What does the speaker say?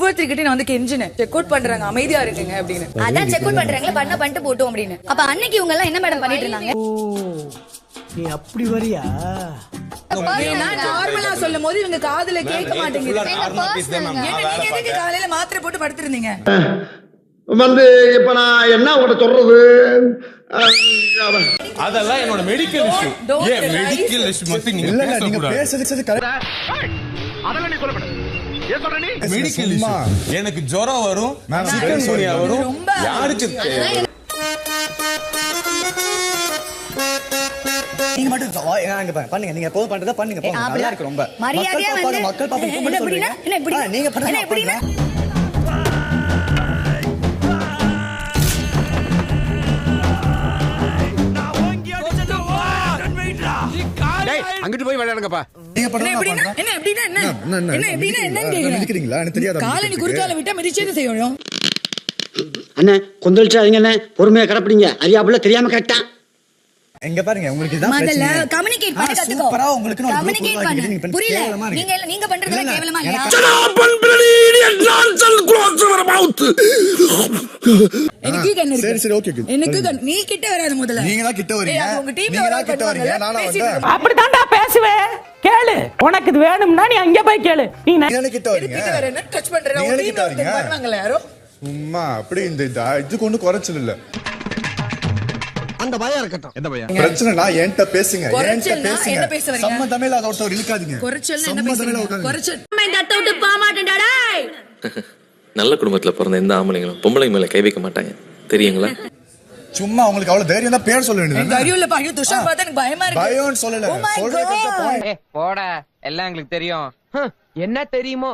ஒவ்வொருத்தர் கிட்ட நான் வந்து கெஞ்சினேன், செக் அவுட் பண்றாங்க அமைதியா இருக்குங்க அப்படின்னு. அதான் செக் அவுட் பண்றாங்களே, பண்ணிட்டு போட்டோம் அப்படின்னு. அப்ப அன்னைக்கு இவங்க எல்லாம் என்ன மேடம் பண்ணிட்டு இருந்தாங்க? நீ அப்படி வரியா? நார்மலா சொல்லும் போது இவங்க காதுல கேட்க மாட்டேங்குது. நீங்க எதுக்கு காலையில மாத்திரை போட்டு படுத்திருந்தீங்க? வந்து இப்ப நான் என்ன உங்கள்ட்ட சொல்றது? அதெல்லாம் என்னோட மெடிக்கல் இஷ்யூ. ஏன் மெடிக்கல் இஷ்யூ மட்டும் நீங்க பேசுறது கரெக்ட். அதெல்லாம் நீ சொல்லக்கூடாது. ஏன் சொல்ற நீ? Medical issue. எனக்கு ஜுரம் வரும், சிக்கன் குனியா வரும். யாருக்கு நீங்க மட்டும் பண்ணுங்க, நீங்க எப்போதும் பண்றதா பண்ணுங்க. நல்லா இருக்கு ரொம்ப. மரியாதையா வந்து மக்கள் பாப்பீங்க. என்ன இப்படி நீங்க பண்ணுங்க. அங்கிட்டு போய் விளையாடுங்கப்பா. நீங்க பண்ணுங்க. என்ன எப்படின்னா என்னன்னு நினைக்கிறீங்களா? எனக்கு தெரியாது. காலனி குறுக்கால விட்டா மிதிச்சே செய்யணும். அண்ணே கொந்தளிச்சாதீங்க அண்ணே, பொறுமையா கடப்பிடிங்க. அறியாப்புல தெரியாம கரெக்டா. எங்க பாருங்க, உங்களுக்கு இதான் பிரச்சனை. முதல்ல கம்யூனிகேட் பண்ண கத்துக்கோ. சூப்பரா உங்களுக்கு ஒரு கம்யூனிகேட் பண்ண புரியல. நீங்க பண்றதெல்லாம் கேவலமா இல்லையா? எனக்கு கண்ணு சரி சரி ஓகே. எனக்கு நீ கிட்ட வராத முதல்ல. நீங்க தான் கிட்ட வரீங்க. உங்க டீம்ல கிட்ட வரீங்க. நானா வந்தேன். அப்படிதான்டா பேசுவேன். கேளு, உனக்கு இது வேணும்னா நீ அங்க போய் கேளு. நீ கிட்ட வரீங்க. கிட்ட வரேன்னா டச் பண்றேன். உங்க டீம்ல வருவாங்கல யாரோ. சும்மா அப்படி இந்த இது கொண்டு குறைச்சல் இல்ல. அந்த பயம் இருக்கட்டும். என்ன பையன்? பிரச்சனைனா என்கிட்ட பேசுங்க. குறைச்சல்னா என்ன பேச வரீங்க? சம்மதமே இல்லாத ஒருத்தர் இழுக்காதீங்க. குறைச்சல்னா என்ன பேசுறீங்க? குறைச்சல் இந்த அத்தை விட்டு போக மாட்டேன்டா டேய். நல்ல குடும்பத்துல பிறந்த எந்த ஆம்பளைங்களும் பொம்பளை மேல கை வைக்க மாட்டாங்க, தெரியுங்களா? சும்மா உங்களுக்கு அவ்வளவு தைரியம் தான் பேர் சொல்ல வேண்டியது. தைரியம் இல்ல பாரு, துஷா பார்த்தா எனக்கு பயமா இருக்கு. பயம்னு சொல்லல. சொல்றது போடா, எல்லாம் எங்களுக்கு தெரியும். என்ன தெரியுமோ